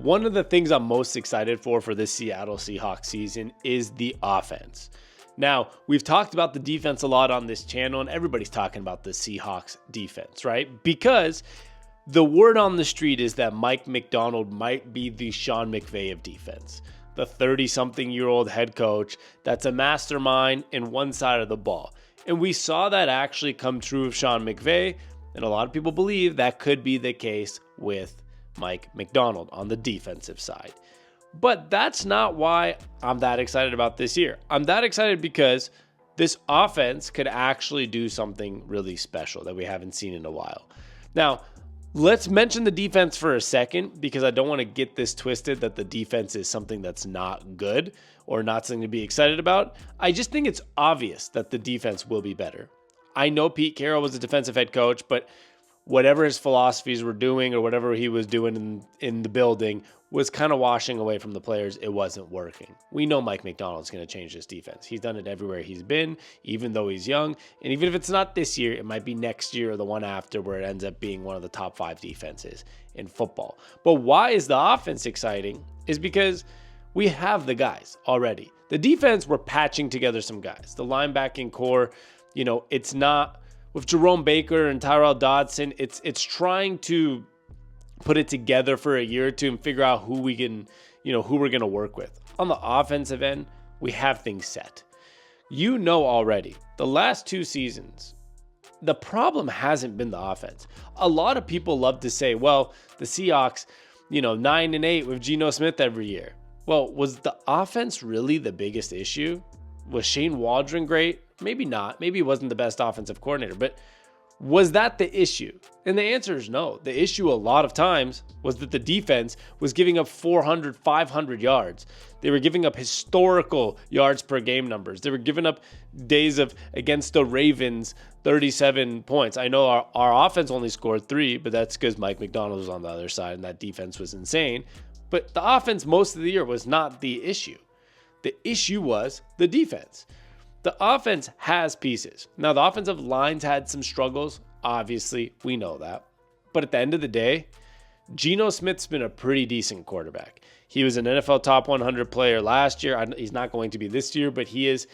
One of the things I'm most excited for this Seattle Seahawks season is the offense. Now, we've talked about the defense a lot on this channel, and everybody's talking about the Seahawks defense, right? Because the word on the street is that Mike Macdonald might be the Sean McVay of defense, the 30-something-year-old head coach that's a mastermind in one side of the ball. And we saw that actually come true of Sean McVay, and a lot of people believe that could be the case with Mike Macdonald on the defensive side. But that's not why I'm that excited about this year. I'm that excited because this offense could actually do something really special that we haven't seen in a while. Now, let's mention the defense for a second, because I don't want to get this twisted that the defense is something that's not good or not something to be excited about. I just think it's obvious that the defense will be better. I know Pete Carroll was a defensive head coach, but whatever his philosophies were doing or whatever he was doing in the building was kind of washing away from the players. It wasn't working. We know Mike Macdonald's going to change this defense. He's done it everywhere he's been, even though he's young. And even if it's not this year, it might be next year or the one after, where it ends up being one of the top 5 defenses in football. But why is the offense exciting? Is because we have the guys already. The defense, we're patching together some guys. The linebacking core, it's not with Jerome Baker and Tyrell Dodson. It's trying to put it together for a year or two and figure out who we're going to work with. On the offensive end, we have things set. Already, the last 2 seasons, the problem hasn't been the offense. A lot of people love to say, well, the Seahawks, 9-8 with Geno Smith every year. Well, was the offense really the biggest issue? Was Shane Waldron great? Maybe not. Maybe he wasn't the best offensive coordinator, but was that the issue? And the answer is no. The issue a lot of times was that the defense was giving up 400, 500 yards. They were giving up historical yards per game numbers. They were giving up days of against the Ravens, 37 points. I know our offense only scored 3, but that's because Mike Macdonald was on the other side and that defense was insane. But the offense most of the year was not the issue. The issue was the defense. The offense has pieces. Now, the offensive line's had some struggles. Obviously, we know that. But at the end of the day, Geno Smith's been a pretty decent quarterback. He was an NFL top 100 player last year. He's not going to be this year, but he is,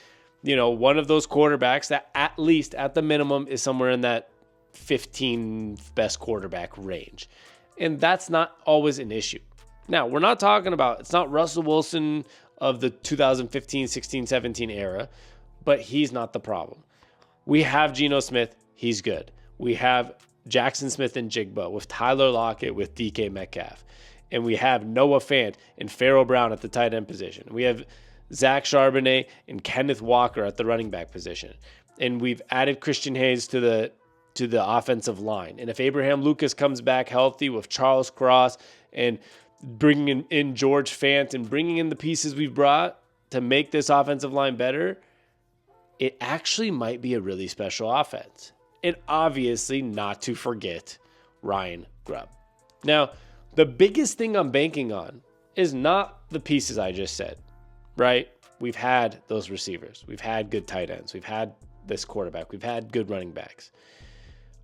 one of those quarterbacks that at least at the minimum is somewhere in that 15 best quarterback range. And that's not always an issue. Now, we're not talking about, it's not Russell Wilson of the 2015, 16, 17 era, but he's not the problem. We have Geno Smith. He's good. We have Jackson Smith and Jigba with Tyler Lockett with DK Metcalf. And we have Noah Fant and Pharaoh Brown at the tight end position. We have Zach Charbonnet and Kenneth Walker at the running back position. And we've added Christian Hayes to the offensive line. And if Abraham Lucas comes back healthy with Charles Cross and bringing in George Fant and bringing in the pieces we've brought to make this offensive line better, it actually might be a really special offense. And obviously, not to forget Ryan Grubb. Now, the biggest thing I'm banking on is not the pieces I just said, right? We've had those receivers. We've had good tight ends. We've had this quarterback. We've had good running backs.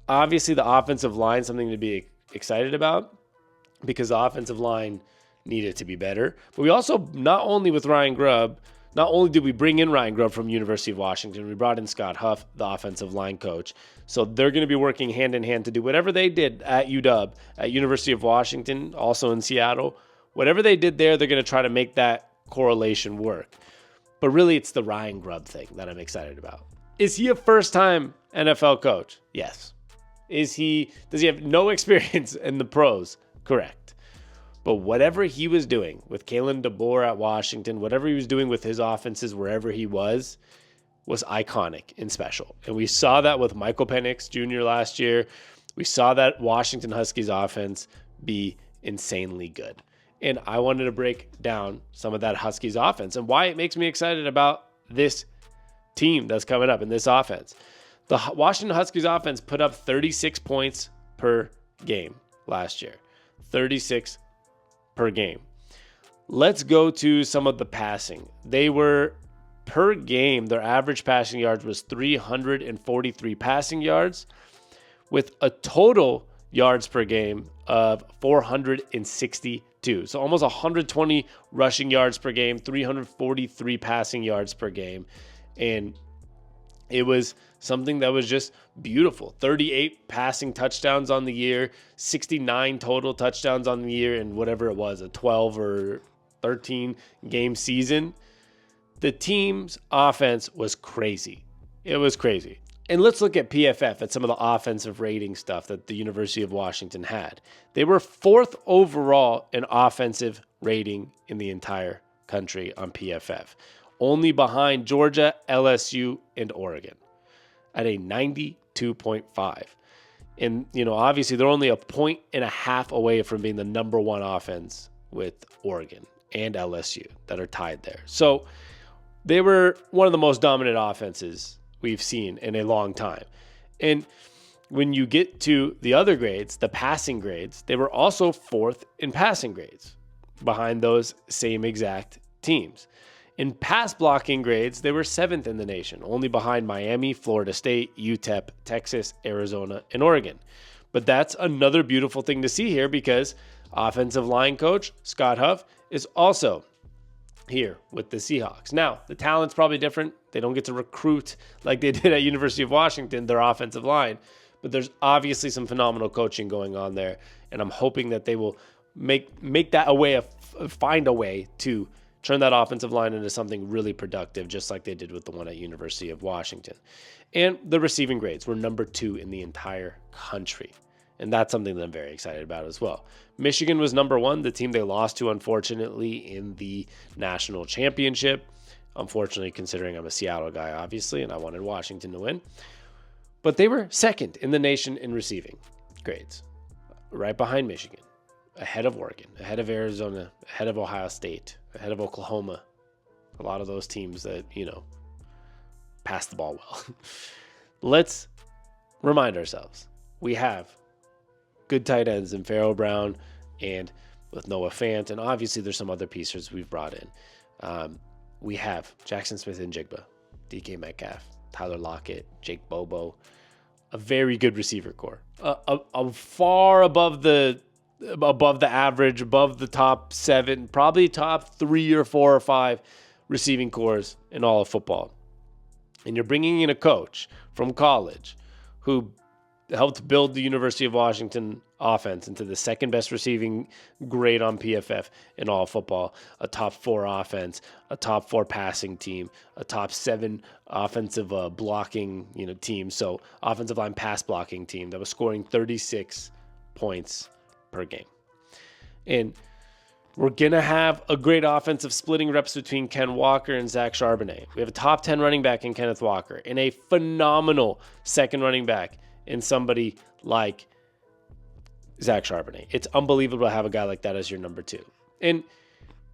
Obviously, the offensive line, something to be excited about, because the offensive line needed to be better. But we also, not only with Ryan Grubb, not only did we bring in Ryan Grubb from University of Washington, we brought in Scott Huff, the offensive line coach. So they're going to be working hand in hand to do whatever they did at UW, at University of Washington, also in Seattle. Whatever they did there, they're going to try to make that correlation work. But really, it's the Ryan Grubb thing that I'm excited about. Is he a first-time NFL coach? Yes. Does he have no experience in the pros? Correct. But whatever he was doing with Kalen DeBoer at Washington, whatever he was doing with his offenses wherever he was iconic and special. And we saw that with Michael Penix Jr. last year. We saw that Washington Huskies offense be insanely good. And I wanted to break down some of that Huskies offense and why it makes me excited about this team that's coming up in this offense. The Washington Huskies offense put up 36 points per game last year. 36 per game. Let's go to some of the passing. They were, per game, their average passing yards was 343 passing yards, with a total yards per game of 460 too. So almost 120 rushing yards per game, 343 passing yards per game. And it was something that was just beautiful. 38 passing touchdowns on the year, 69 total touchdowns on the year, and whatever it was, a 12 or 13 game season. The team's offense was crazy. It was crazy. And let's look at PFF, at some of the offensive rating stuff that the University of Washington had. They were 4th overall in offensive rating in the entire country on PFF, only behind Georgia, LSU, and Oregon at a 92.5. And, obviously they're only a 1.5 away from being the number 1 offense with Oregon and LSU that are tied there. So they were one of the most dominant offenses we've seen in a long time. And when you get to the other grades, the passing grades, they were also 4th in passing grades behind those same exact teams. In pass blocking grades, they were 7th in the nation, only behind Miami, Florida State, UTEP, Texas, Arizona, and Oregon. But that's another beautiful thing to see here because offensive line coach Scott Huff is also here with the Seahawks. Now, the talent's probably different. They don't get to recruit like they did at University of Washington, their offensive line. But there's obviously some phenomenal coaching going on there. And I'm hoping that they will make that a way of find a way to turn that offensive line into something really productive, just like they did with the one at University of Washington. And the receiving grades were number 2 in the entire country. And that's something that I'm very excited about as well. Michigan was number 1, the team they lost to, unfortunately, in the national championship. Unfortunately, considering I'm a Seattle guy, obviously, and I wanted Washington to win. But they were 2nd in the nation in receiving grades, right behind Michigan, ahead of Oregon, ahead of Arizona, ahead of Ohio State, ahead of Oklahoma. A lot of those teams that, pass the ball well. Let's remind ourselves, we have good tight ends in Pharaoh Brown and with Noah Fant, and obviously there's some other pieces we've brought in. We have Jackson Smith-Njigba, DK Metcalf, Tyler Lockett, Jake Bobo, a very good receiver core, far above the average, above the top 7, probably top 3 or 4 or 5 receiving cores in all of football. And you're bringing in a coach from college who helped build the University of Washington offense into the 2nd best receiving grade on PFF in all football, a top 4 offense, a top 4 passing team, a top 7 offensive blocking team. So offensive line pass blocking team that was scoring 36 points per game. And we're going to have a great offensive splitting reps between Ken Walker and Zach Charbonnet. We have a top 10 running back in Kenneth Walker and a phenomenal second running back in somebody like Zach Charbonnet. It's unbelievable to have a guy like that as your number 2. And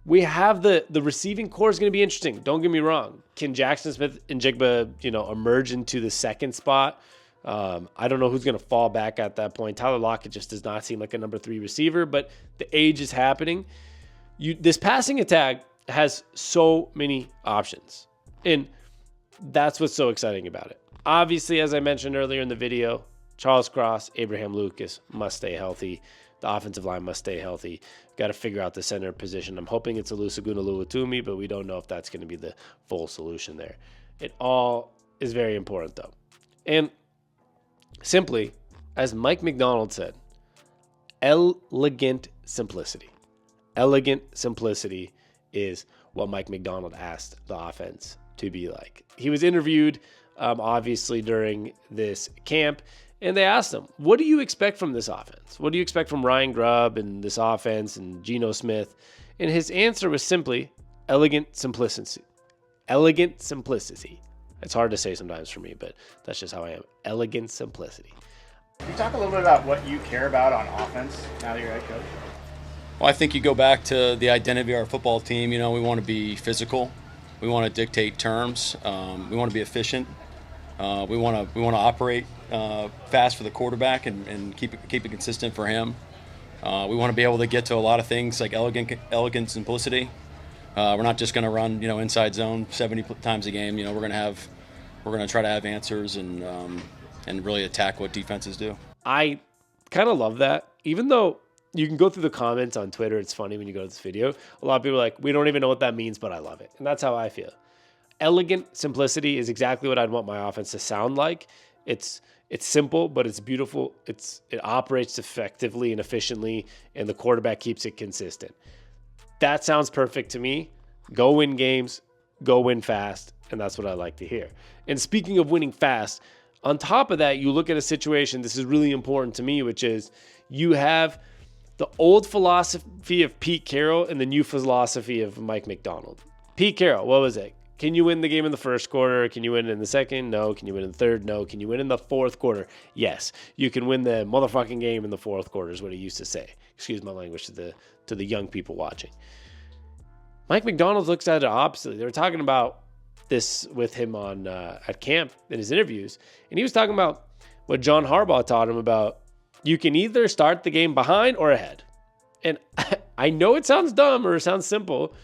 we have the receiving core is going to be interesting. Don't get me wrong. Can Jackson Smith-Njigba, emerge into the 2nd spot? I don't know who's going to fall back at that point. Tyler Lockett just does not seem like a number 3 receiver, but the age is happening. This passing attack has so many options, and that's what's so exciting about it. Obviously, as I mentioned earlier in the video, Charles Cross, Abraham Lucas must stay healthy. The offensive line must stay healthy. Got to figure out the center position. I'm hoping it's Olusegun Oluwatumi, but we don't know if that's going to be the full solution there. It all is very important, though. And simply, as Mike McDonald said, elegant simplicity. Elegant simplicity is what Mike McDonald asked the offense to be like. He was interviewed, obviously, during this camp, and they asked him, what do you expect from this offense? What do you expect from Ryan Grubb and this offense and Geno Smith? And his answer was simply elegant simplicity. Elegant simplicity. It's hard to say sometimes for me, but that's just how I am. Elegant simplicity. Can you talk a little bit about what you care about on offense now that you're head coach? Well, I think you go back to the identity of our football team. We want to be physical. We want to dictate terms. We want to be efficient. We want to operate fast for the quarterback and keep it consistent for him. We want to be able to get to a lot of things like elegant simplicity. We're not just going to run inside zone 70 times a game. We're going to try to have answers and really attack what defenses do. I kind of love that, even though you can go through the comments on Twitter. It's funny when you go to this video. A lot of people are like, we don't even know what that means, but I love it. And that's how I feel. Elegant simplicity is exactly what I'd want my offense to sound like. It's simple, but it's beautiful. It operates effectively and efficiently, and the quarterback keeps it consistent. That sounds perfect to me. Go win games, go win fast, and that's what I like to hear. And speaking of winning fast, on top of that, you look at a situation, this is really important to me, which is you have the old philosophy of Pete Carroll and the new philosophy of Mike Macdonald. Pete Carroll, what was it? Can you win the game in the first quarter? Can you win in the second? No. Can you win in the third? No. Can you win in the fourth quarter? Yes. You can win the motherfucking game in the fourth quarter is what he used to say. Excuse my language to the young people watching. Mike Macdonald looks at it oppositely. They were talking about this with him on at camp in his interviews, and he was talking about what John Harbaugh taught him about you can either start the game behind or ahead. And I know it sounds dumb or it sounds simple,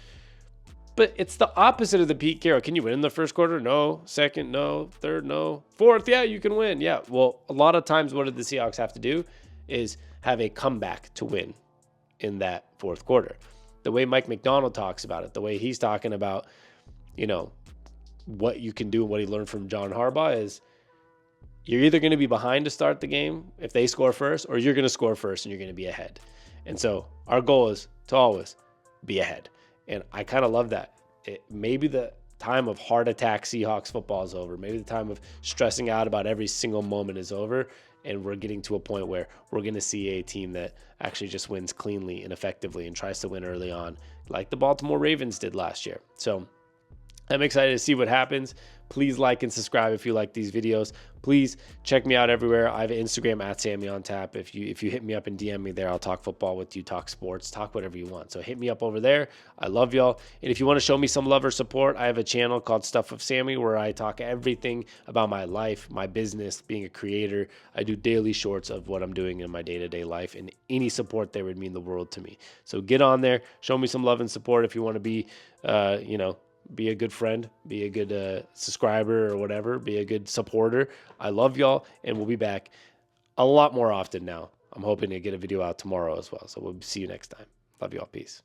but it's the opposite of the Pete Carroll. Can you win in the first quarter? No. Second? No. Third? No. Fourth? Yeah, you can win. Yeah. Well, a lot of times what did the Seahawks have to do is have a comeback to win in that fourth quarter. The way Mike Macdonald talks about it, the way he's talking about, what you can do and what he learned from John Harbaugh is you're either going to be behind to start the game if they score first, or you're going to score first and you're going to be ahead. And so our goal is to always be ahead. And I kind of love that. Maybe the time of heart attack Seahawks football is over. Maybe the time of stressing out about every single moment is over. And we're getting to a point where we're going to see a team that actually just wins cleanly and effectively and tries to win early on, like the Baltimore Ravens did last year. So I'm excited to see what happens. Please like and subscribe if you like these videos. Please check me out everywhere. I have an Instagram at SammyOnTap. If you hit me up and DM me there, I'll talk football with you, talk sports, talk whatever you want. So hit me up over there. I love y'all. And if you want to show me some love or support, I have a channel called Stuff with Sammy where I talk everything about my life, my business, being a creator. I do daily shorts of what I'm doing in my day-to-day life, and any support there would mean the world to me. So get on there, show me some love and support if you want to be, be a good friend, be a good subscriber or whatever, be a good supporter. I love y'all, and we'll be back a lot more often now. I'm hoping to get a video out tomorrow as well. So we'll see you next time. Love y'all. Peace.